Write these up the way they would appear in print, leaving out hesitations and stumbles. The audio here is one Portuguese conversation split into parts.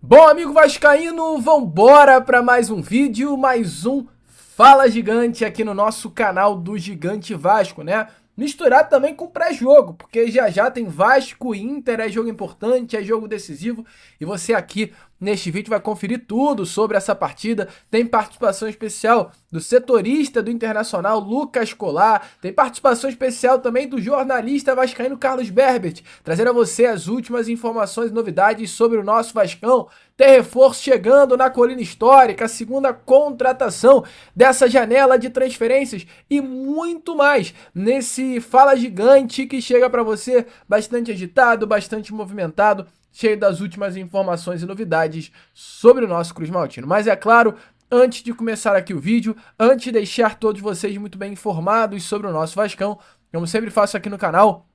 Bom, amigo vascaíno, vambora para mais um vídeo, mais um Fala Gigante aqui no nosso canal do Gigante Vasco, né? Misturado também com pré-jogo, porque já tem Vasco e Inter, é jogo importante, é jogo decisivo, e você aqui neste vídeo vai conferir tudo sobre essa partida. Tem participação especial do setorista do Internacional, Lucas Colar, tem participação especial também do jornalista vascaíno Carlos Berbert, trazendo a você as últimas informações e novidades sobre o nosso Vascão. Tem reforço chegando na Colina Histórica, a segunda contratação dessa janela de transferências e muito mais nesse Fala Gigante que chega para você bastante agitado, bastante movimentado, cheio das últimas informações e novidades sobre o nosso Cruz Maltino. Mas é claro, antes de começar aqui o vídeo, antes de deixar todos vocês muito bem informados sobre o nosso Vascão, como sempre faço aqui no canal,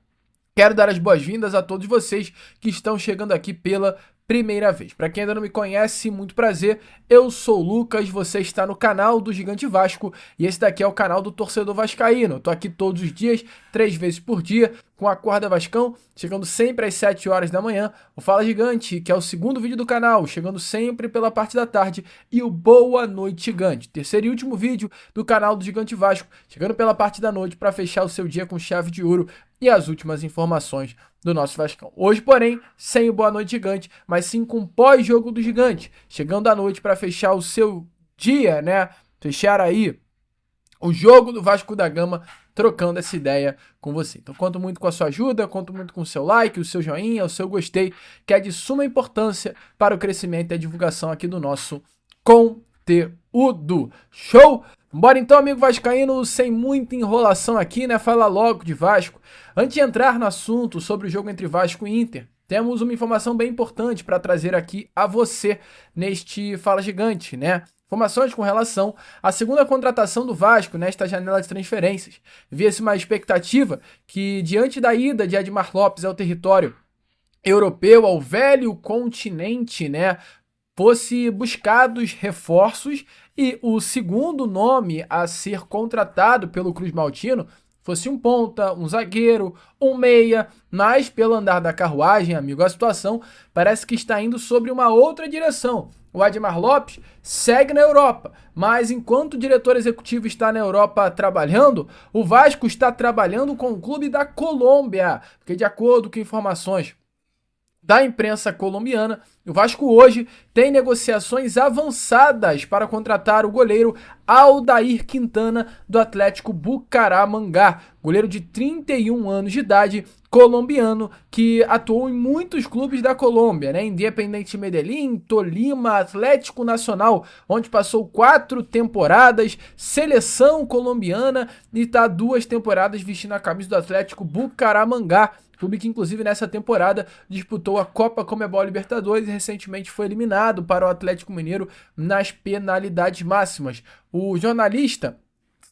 quero dar as boas-vindas a todos vocês que estão chegando aqui pela primeira vez. Para quem ainda não me conhece, muito prazer, eu sou o Lucas, você está no canal do Gigante Vasco e esse daqui é o canal do Torcedor Vascaíno. Eu tô aqui todos os dias, 3 vezes por dia, com a Corda Vascão, chegando sempre às 7 horas da manhã, o Fala Gigante, que é o segundo vídeo do canal, chegando sempre pela parte da tarde, e o Boa Noite Gigante, terceiro e último vídeo do canal do Gigante Vasco, chegando pela parte da noite para fechar o seu dia com chave de ouro e as últimas informações do nosso Vascão. Hoje, porém, sem o Boa Noite Gigante, mas sim com pós-jogo do Gigante, chegando à noite para fechar o seu dia, né? Fechar aí o jogo do Vasco da Gama, trocando essa ideia com você. Então, conto muito com a sua ajuda, conto muito com o seu like, o seu joinha, o seu gostei, que é de suma importância para o crescimento e a divulgação aqui do nosso conteúdo. Show? Bora então, amigo vascaíno, sem muita enrolação aqui, né? Fala logo de Vasco. Antes de entrar no assunto sobre o jogo entre Vasco e Inter, temos uma informação bem importante para trazer aqui a você neste Fala Gigante, né? Informações com relação à segunda contratação do Vasco nesta janela de transferências. Via-se uma expectativa que, diante da ida de Edmar Lopes ao território europeu, ao velho continente, né, fosse buscados reforços e o segundo nome a ser contratado pelo Cruz Maltino fosse um ponta, um zagueiro, um meia, mas pelo andar da carruagem, amigo, a situação parece que está indo sobre uma outra direção. O Edmar Lopes segue na Europa, mas enquanto o diretor executivo está na Europa trabalhando, o Vasco está trabalhando com o clube da Colômbia, porque de acordo com informações da imprensa colombiana, o Vasco hoje tem negociações avançadas para contratar o goleiro Aldair Quintana do Atlético Bucaramanga, goleiro de 31 anos de idade, colombiano, que atuou em muitos clubes da Colômbia, né? Independiente Medellín, Tolima, Atlético Nacional, onde passou 4 temporadas, seleção colombiana e está 2 temporadas vestindo a camisa do Atlético Bucaramanga, clube que inclusive nessa temporada disputou a Copa Conmebol Libertadores e recentemente foi eliminado para o Atlético Mineiro nas penalidades máximas. O jornalista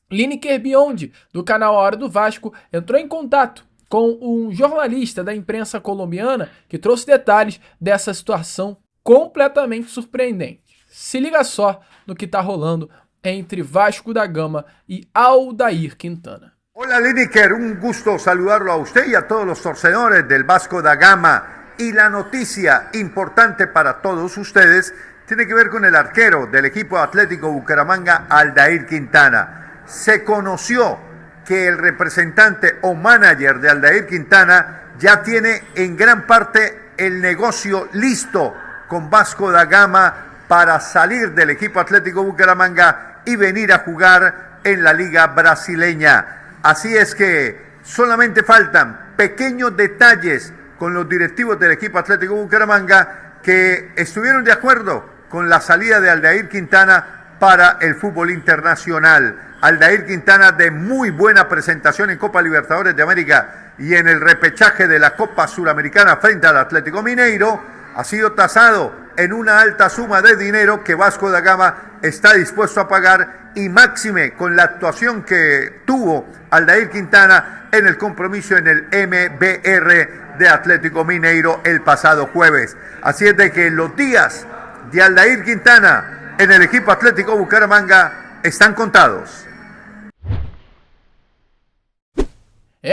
Lineker Biondi, do canal A Hora do Vasco, entrou em contato com um jornalista da imprensa colombiana que trouxe detalhes dessa situação completamente surpreendente. Se liga só no que está rolando entre Vasco da Gama e Aldair Quintana. Hola Lineker, un gusto saludarlo a usted y a todos los torcedores del Vasco da Gama. Y la noticia importante para todos ustedes tiene que ver con el arquero del equipo Atlético Bucaramanga, Aldair Quintana. Se conoció que el representante o manager de Aldair Quintana ya tiene en gran parte el negocio listo con Vasco da Gama para salir del equipo Atlético Bucaramanga y venir a jugar en la liga brasileña. Así es que solamente faltan pequeños detalles con los directivos del equipo Atlético Bucaramanga que estuvieron de acuerdo con la salida de Aldair Quintana para el fútbol internacional. Aldair Quintana, de muy buena presentación en Copa Libertadores de América y en el repechaje de la Copa Suramericana frente al Atlético Mineiro, ha sido tasado en una alta suma de dinero que Vasco da Gama está dispuesto a pagar, y máxime con la actuación que tuvo Aldair Quintana en el compromiso en el MBR de Atlético Mineiro el pasado jueves. Así es de que los días de Aldair Quintana en el equipo Atlético Bucaramanga están contados.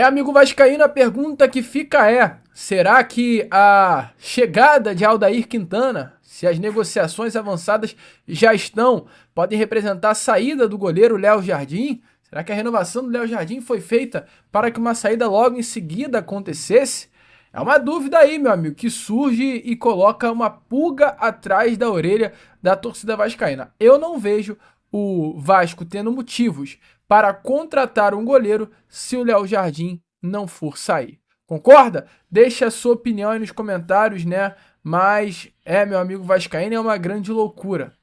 Amigo vascaíno, a pergunta que fica será que a chegada de Aldair Quintana Se as negociações avançadas já estão, podem representar a saída do goleiro Léo Jardim? Será que a renovação do Léo Jardim foi feita para que uma saída logo em seguida acontecesse? É uma dúvida aí, meu amigo, que surge e coloca uma pulga atrás da orelha da torcida vascaína. Eu não vejo o Vasco tendo motivos para contratar um goleiro se o Léo Jardim não for sair. Concorda? Deixa a sua opinião aí nos comentários, né? Mas, meu amigo vascaíno, é uma grande loucura.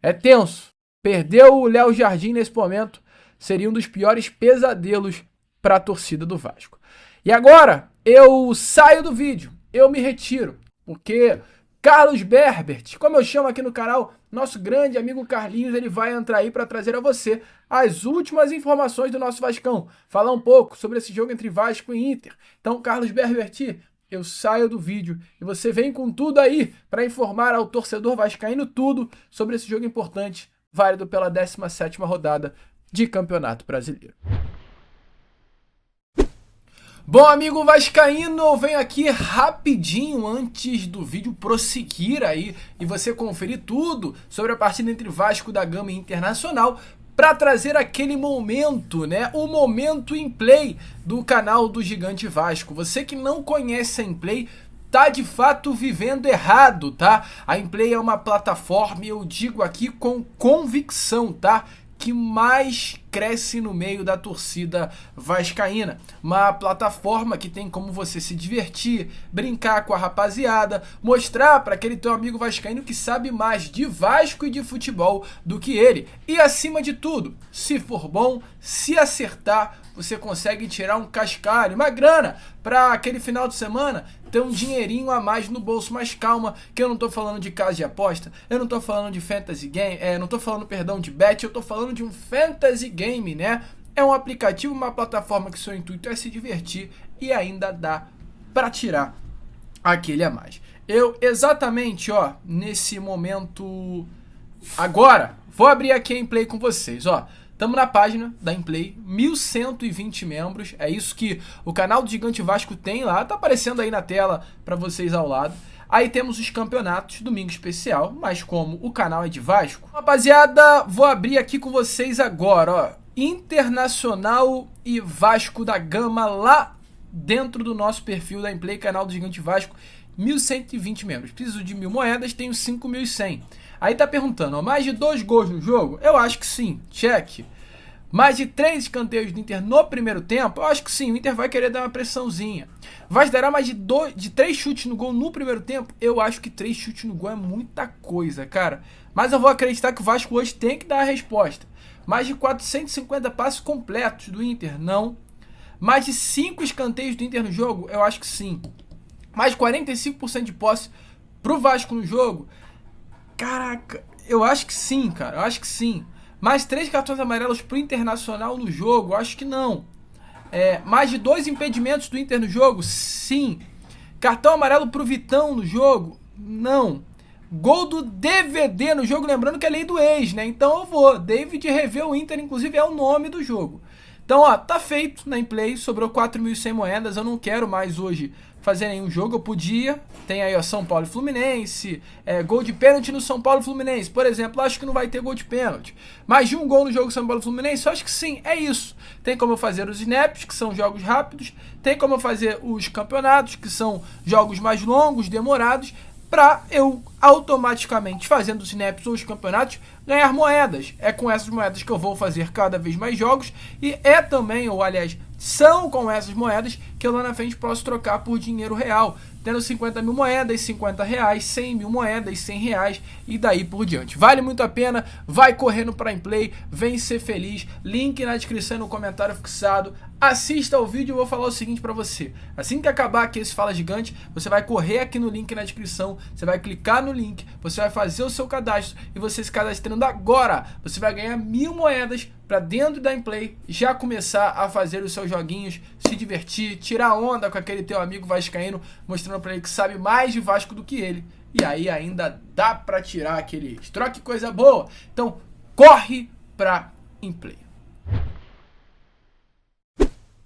É tenso. Perder o Léo Jardim nesse momento seria um dos piores pesadelos para a torcida do Vasco. E agora, eu saio do vídeo, eu me retiro, porque Carlos Berbert, como eu chamo aqui no canal, nosso grande amigo Carlinhos, ele vai entrar aí para trazer a você as últimas informações do nosso Vascão, falar um pouco sobre esse jogo entre Vasco e Inter. Então, Carlos Berbert, eu saio do vídeo e você vem com tudo aí para informar ao torcedor vascaíno tudo sobre esse jogo importante, válido pela 17ª rodada de Campeonato Brasileiro. Bom, amigo vascaíno, eu venho aqui rapidinho antes do vídeo prosseguir aí e você conferir tudo sobre a partida entre Vasco da Gama e Internacional para trazer aquele momento, né? O momento em play do canal do Gigante Vasco. Você que não conhece a Inplay tá de fato vivendo errado, tá? A Inplay é uma plataforma, e eu digo aqui com convicção, tá? Que mais cresce no meio da torcida vascaína. Uma plataforma que tem como você se divertir, brincar com a rapaziada, mostrar para aquele teu amigo vascaíno que sabe mais de Vasco e de futebol do que ele. E acima de tudo, se for bom, se acertar, você consegue tirar um cascalho, uma grana para aquele final de semana ter um dinheirinho a mais no bolso. Mas calma, que eu não tô falando de casa de aposta, eu não tô falando de fantasy game, não tô falando, perdão, de bet, eu tô falando de um fantasy game, né? É um aplicativo, uma plataforma que seu intuito é se divertir e ainda dá para tirar aquele a mais. Eu exatamente, ó, nesse momento agora, vou abrir aqui a Inplay com vocês, ó. Estamos na página da Inplay, 1.120 membros, é isso que o canal do Gigante Vasco tem lá, tá aparecendo aí na tela para vocês ao lado. Aí temos os campeonatos, domingo especial, mas como o canal é de Vasco, rapaziada, vou abrir aqui com vocês agora, ó, Internacional e Vasco da Gama lá dentro do nosso perfil da Inplay, canal do Gigante Vasco, 1.120 membros. Preciso de 1.000 moedas, tenho 5.100. Aí tá perguntando, ó, mais de 2 gols no jogo? Eu acho que sim, check. Mais de 3 escanteios do Inter no primeiro tempo? Eu acho que sim, o Inter vai querer dar uma pressãozinha. Vai dar mais de 3 chutes no gol no primeiro tempo? Eu acho que 3 chutes no gol é muita coisa, cara. Mas eu vou acreditar que o Vasco hoje tem que dar a resposta. Mais de 450 passes completos do Inter? Não. Mais de 5 escanteios do Inter no jogo? Eu acho que sim. Mais de 45% de posse pro Vasco no jogo? Caraca, eu acho que sim, cara, eu acho que sim. Mais 3 cartões amarelos pro Internacional no jogo? Eu acho que não. Mais de 2 impedimentos do Inter no jogo? Sim. Cartão amarelo pro Vitão no jogo? Não. Gol do DVD no jogo, lembrando que é lei do ex, né? Então eu vou. David reveu o Inter, inclusive é o nome do jogo. Então, ó, tá feito na Inplay, sobrou 4.100 moedas, eu não quero mais hoje fazer nenhum jogo, eu podia, tem aí ó, São Paulo e Fluminense, gol de pênalti no São Paulo e Fluminense, por exemplo, acho que não vai ter gol de pênalti, mais de um gol no jogo São Paulo e Fluminense, eu acho que sim, é isso, tem como eu fazer os snaps, que são jogos rápidos, tem como eu fazer os campeonatos, que são jogos mais longos, demorados, para eu automaticamente, fazendo os snaps ou os campeonatos, ganhar moedas. É com essas moedas que eu vou fazer cada vez mais jogos e é também, ou aliás, são com essas moedas que eu lá na frente posso trocar por dinheiro real, tendo 50.000 moedas, 50 reais, 100.000 moedas, 100 reais e daí por diante. Vale muito a pena, vai correndo para Inplay, vem ser feliz, link na descrição e no comentário fixado, assista ao vídeo. Eu vou falar o seguinte para você, assim que acabar aqui esse Fala Gigante, você vai correr aqui no link na descrição, você vai clicar no link, você vai fazer o seu cadastro e você se cadastrando agora, você vai ganhar 1.000 moedas para dentro da Inplay já começar a fazer os seus joguinhos, se divertir, tirar onda com aquele teu amigo vascaíno, mostrando para ele que sabe mais de Vasco do que ele. E aí ainda dá para tirar aquele troque, coisa boa. Então corre pra Inplay.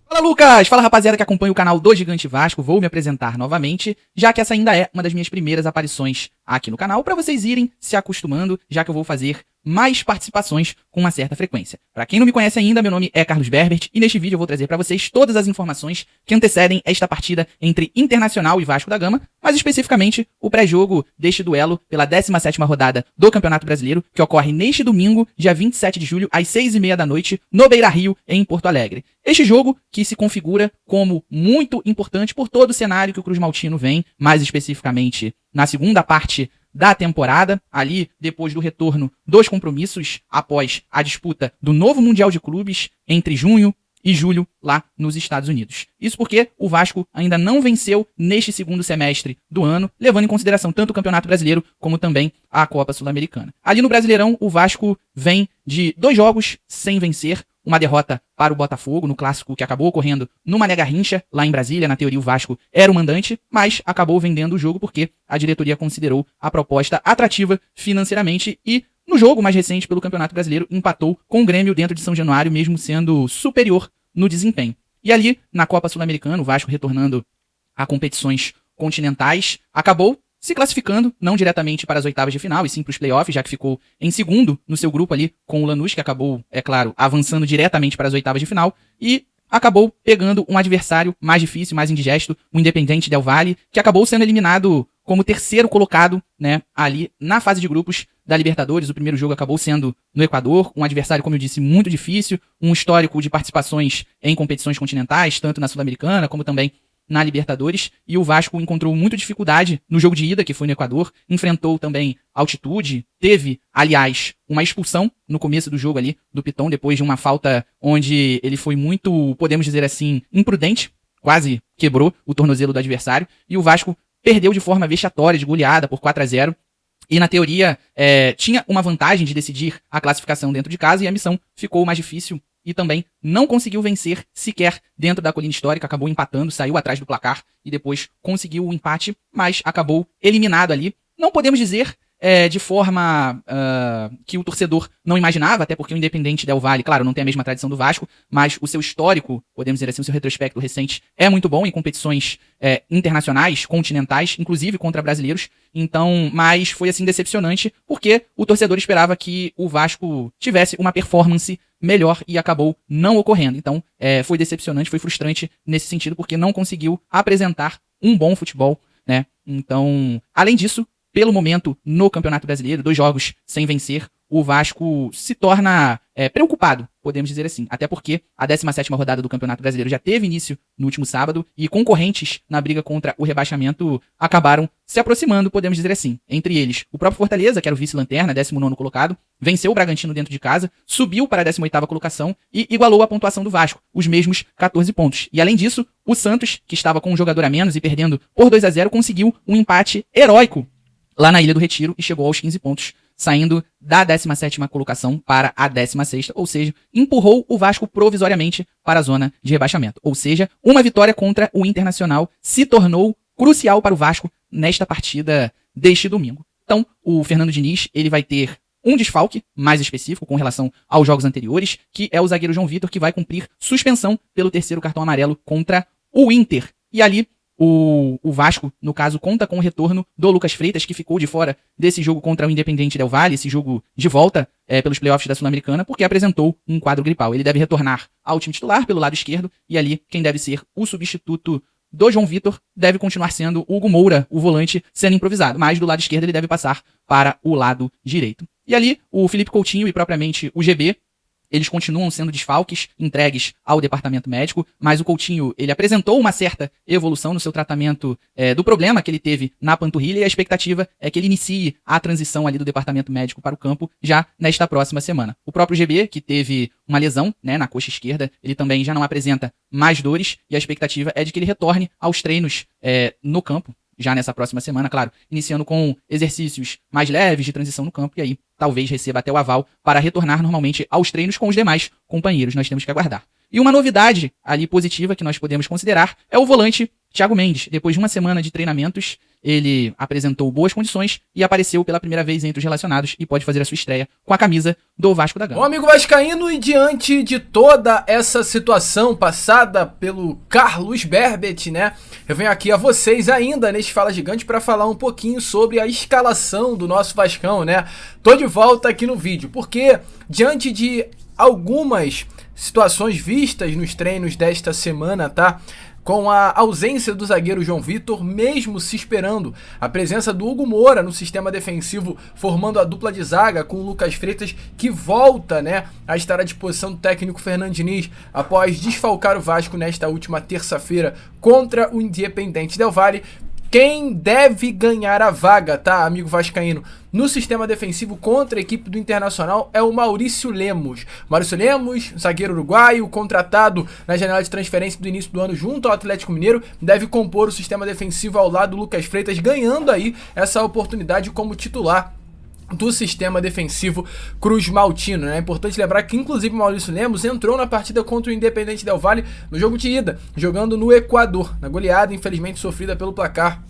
Fala Lucas! Fala rapaziada que acompanha o canal do Gigante Vasco, vou me apresentar novamente, já que essa ainda é uma das minhas primeiras aparições aqui no canal para vocês irem se acostumando, já que eu vou fazer mais participações com uma certa frequência. Para quem não me conhece ainda, meu nome é Carlos Berbert e neste vídeo eu vou trazer para vocês todas as informações que antecedem esta partida entre Internacional e Vasco da Gama, mas especificamente o pré-jogo deste duelo pela 17ª rodada do Campeonato Brasileiro, que ocorre neste domingo, dia 27 de julho, às 6h30 da noite, no Beira-Rio, em Porto Alegre. Este jogo que se configura como muito importante por todo o cenário que o Cruz Maltino vem, mais especificamente na segunda parte da temporada, ali depois do retorno dos compromissos após a disputa do novo Mundial de Clubes entre junho e julho lá nos Estados Unidos. Isso porque o Vasco ainda não venceu neste segundo semestre do ano, levando em consideração tanto o Campeonato Brasileiro como também a Copa Sul-Americana. Ali no Brasileirão, o Vasco vem de 2 jogos sem vencer, uma derrota para o Botafogo, no clássico que acabou ocorrendo no Mané Garrincha, lá em Brasília. Na teoria, o Vasco era o mandante, mas acabou vendendo o jogo porque a diretoria considerou a proposta atrativa financeiramente e, no jogo mais recente pelo Campeonato Brasileiro, empatou com o Grêmio dentro de São Januário, mesmo sendo superior no desempenho. E ali, na Copa Sul-Americana, o Vasco retornando a competições continentais, acabou se classificando, não diretamente para as oitavas de final, e sim para os playoffs, já que ficou em segundo no seu grupo ali com o Lanús, que acabou, é claro, avançando diretamente para as oitavas de final, e acabou pegando um adversário mais difícil, mais indigesto, o Independiente Del Valle, que acabou sendo eliminado como terceiro colocado, né, ali na fase de grupos da Libertadores. O primeiro jogo acabou sendo no Equador, um adversário, como eu disse, muito difícil, um histórico de participações em competições continentais, tanto na Sul-Americana como também na Libertadores, e o Vasco encontrou muita dificuldade no jogo de ida, que foi no Equador, enfrentou também altitude, teve, aliás, uma expulsão no começo do jogo ali, do Piton, depois de uma falta onde ele foi muito, podemos dizer assim, imprudente, quase quebrou o tornozelo do adversário, e o Vasco perdeu de forma vexatória, de goleada, por 4-0, e na teoria tinha uma vantagem de decidir a classificação dentro de casa, e a missão ficou mais difícil, e também não conseguiu vencer sequer dentro da colina histórica, acabou empatando, saiu atrás do placar e depois conseguiu o empate, mas acabou eliminado ali. Não podemos dizer de forma que o torcedor não imaginava, até porque o Independiente Del Valle, claro, não tem a mesma tradição do Vasco, mas o seu histórico, podemos dizer assim, o seu retrospecto recente é muito bom em competições internacionais, continentais, inclusive contra brasileiros. Então, mas foi assim decepcionante, porque o torcedor esperava que o Vasco tivesse uma performance melhor e acabou não ocorrendo. Então, foi decepcionante, foi frustrante nesse sentido, porque não conseguiu apresentar um bom futebol, né? Então, além disso, pelo momento no Campeonato Brasileiro, 2 jogos sem vencer, o Vasco se torna preocupado, podemos dizer assim. Até porque a 17ª rodada do Campeonato Brasileiro já teve início no último sábado e concorrentes na briga contra o rebaixamento acabaram se aproximando, podemos dizer assim. Entre eles, o próprio Fortaleza, que era o vice-lanterna, 19º colocado, venceu o Bragantino dentro de casa, subiu para a 18ª colocação e igualou a pontuação do Vasco, os mesmos 14 pontos. E além disso, o Santos, que estava com um jogador a menos e perdendo por 2-0, conseguiu um empate heróico lá na Ilha do Retiro e chegou aos 15 pontos, saindo da 17ª colocação para a 16ª, ou seja, empurrou o Vasco provisoriamente para a zona de rebaixamento. Ou seja, uma vitória contra o Internacional se tornou crucial para o Vasco nesta partida deste domingo. Então, o Fernando Diniz, ele vai ter um desfalque mais específico com relação aos jogos anteriores, que é o zagueiro João Vitor, que vai cumprir suspensão pelo 3º cartão amarelo contra o Inter. E ali, o Vasco, no caso, conta com o retorno do Lucas Freitas, que ficou de fora desse jogo contra o Independiente Del Valle, esse jogo de volta pelos playoffs da Sul-Americana, porque apresentou um quadro gripal. Ele deve retornar ao time titular pelo lado esquerdo, e ali quem deve ser o substituto do João Vitor deve continuar sendo o Hugo Moura, o volante, sendo improvisado, mas do lado esquerdo ele deve passar para o lado direito. E ali, o Felipe Coutinho e propriamente o GB, eles continuam sendo desfalques entregues ao departamento médico, mas o Coutinho, ele apresentou uma certa evolução no seu tratamento do problema que ele teve na panturrilha, e a expectativa é que ele inicie a transição ali do departamento médico para o campo já nesta próxima semana. O próprio GB, que teve uma lesão, né, na coxa esquerda, ele também já não apresenta mais dores, e a expectativa é de que ele retorne aos treinos no campo, já nessa próxima semana, claro, iniciando com exercícios mais leves de transição no campo, e aí talvez receba até o aval para retornar normalmente aos treinos com os demais companheiros. Nós temos que aguardar. E uma novidade ali positiva que nós podemos considerar é o volante Thiago Mendes, depois de uma semana de treinamentos, ele apresentou boas condições e apareceu pela primeira vez entre os relacionados e pode fazer a sua estreia com a camisa do Vasco da Gama. Bom, amigo vascaíno, e diante de toda essa situação passada pelo Carlos Berbet, né, eu venho aqui a vocês ainda neste Fala Gigante para falar um pouquinho sobre a escalação do nosso Vascão, né? Tô de volta aqui no vídeo, porque diante de algumas situações vistas nos treinos desta semana, tá? Com a ausência do zagueiro João Vitor, mesmo se esperando a presença do Hugo Moura no sistema defensivo, formando a dupla de zaga com o Lucas Freitas, que volta, né, a estar à disposição do técnico Fernando Diniz após desfalcar o Vasco nesta última terça-feira contra o Independiente Del Valle. Quem deve ganhar a vaga, tá, amigo vascaíno, no sistema defensivo contra a equipe do Internacional é o Maurício Lemos. Maurício Lemos, zagueiro uruguaio, contratado na janela de transferência do início do ano junto ao Atlético Mineiro, deve compor o sistema defensivo ao lado do Lucas Freitas, ganhando aí essa oportunidade como titular do sistema defensivo Cruz Maltino, né? É importante lembrar que inclusive o Maurício Lemos entrou na partida contra o Independiente Del Valle no jogo de ida, jogando no Equador, na goleada infelizmente sofrida pelo placar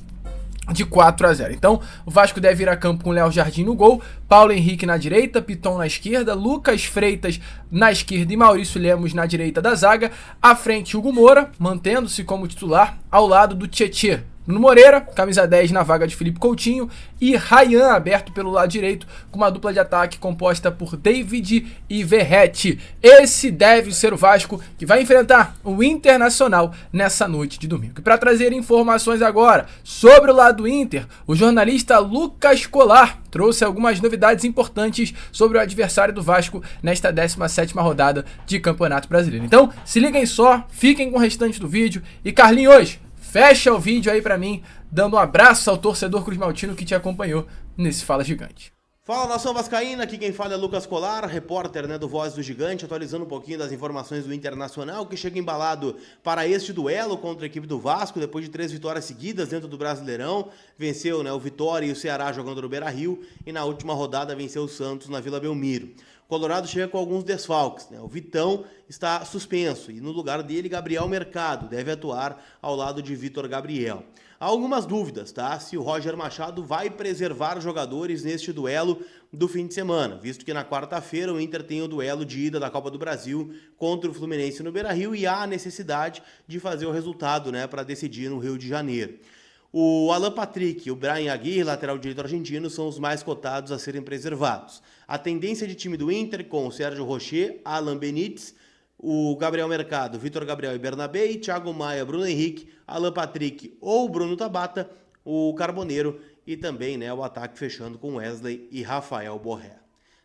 de 4-0. Então, o Vasco deve ir a campo com Léo Jardim no gol, Paulo Henrique na direita, Piton na esquerda, Lucas Freitas na esquerda e Maurício Lemos na direita da zaga. À frente, Hugo Moura, mantendo-se como titular, ao lado do Tietê. Nuno Moreira, camisa 10 na vaga de Felipe Coutinho, e Ryan aberto pelo lado direito, com uma dupla de ataque composta por David e Verratti. Esse deve ser o Vasco que vai enfrentar o Internacional nessa noite de domingo. E para trazer informações agora sobre o lado do Inter, o jornalista Lucas Colar trouxe algumas novidades importantes sobre o adversário do Vasco nesta 17ª rodada de Campeonato Brasileiro. Então, se liguem só, fiquem com o restante do vídeo e Carlinhos, fecha o vídeo aí pra mim, dando um abraço ao torcedor Cruz Maltino que te acompanhou nesse Fala Gigante. Fala, nação vascaína, aqui quem fala é Lucas Colar, repórter, né, do Voz do Gigante, atualizando um pouquinho das informações do Internacional, que chega embalado para este duelo contra a equipe do Vasco, depois de 3 vitórias seguidas dentro do Brasileirão. Venceu, né, o Vitória e o Ceará jogando no Beira-Rio, e na última rodada venceu o Santos na Vila Belmiro. Colorado chega com alguns desfalques, né? O Vitão está suspenso e no lugar dele Gabriel Mercado deve atuar ao lado de Vitor Gabriel. Há algumas dúvidas, tá? Se o Roger Machado vai preservar jogadores neste duelo do fim de semana, visto que na quarta-feira o Inter tem o duelo de ida da Copa do Brasil contra o Fluminense no Beira-Rio e há a necessidade de fazer o resultado, né, para decidir no Rio de Janeiro. O Alan Patrick e o Brian Aguirre, lateral direito argentino, são os mais cotados a serem preservados. A tendência de time do Inter com o Sérgio Rocher, Alan Benítez, o Gabriel Mercado, Vitor Gabriel e Bernabé, Thiago Maia, Bruno Henrique, Alan Patrick ou Bruno Tabata, o Carboneiro e também, né, o ataque fechando com Wesley e Rafael Borré.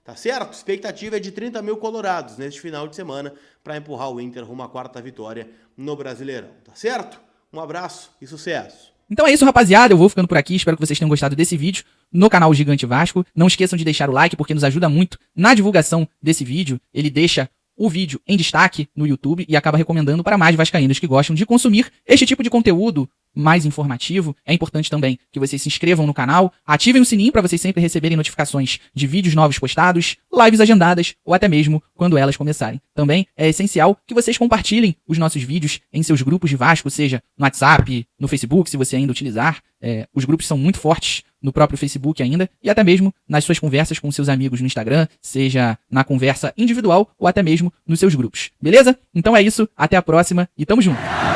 Tá certo? Expectativa é de 30 mil colorados neste final de semana para empurrar o Inter rumo à 4ª vitória no Brasileirão. Tá certo? Um abraço e sucesso! Então é isso, rapaziada, eu vou ficando por aqui, espero que vocês tenham gostado desse vídeo no canal Gigante Vasco. Não esqueçam de deixar o like, porque nos ajuda muito na divulgação desse vídeo. Ele deixa o vídeo em destaque no YouTube e acaba recomendando para mais vascaínos que gostam de consumir este tipo de conteúdo mais informativo. É importante também que vocês se inscrevam no canal, ativem o sininho para vocês sempre receberem notificações de vídeos novos postados, lives agendadas ou até mesmo quando elas começarem. Também é essencial que vocês compartilhem os nossos vídeos em seus grupos de Vasco, seja no WhatsApp, no Facebook, se você ainda utilizar. Os grupos são muito fortes no próprio Facebook ainda, e até mesmo nas suas conversas com seus amigos no Instagram, seja na conversa individual ou até mesmo nos seus grupos. Beleza? Então é isso, até a próxima e tamo junto!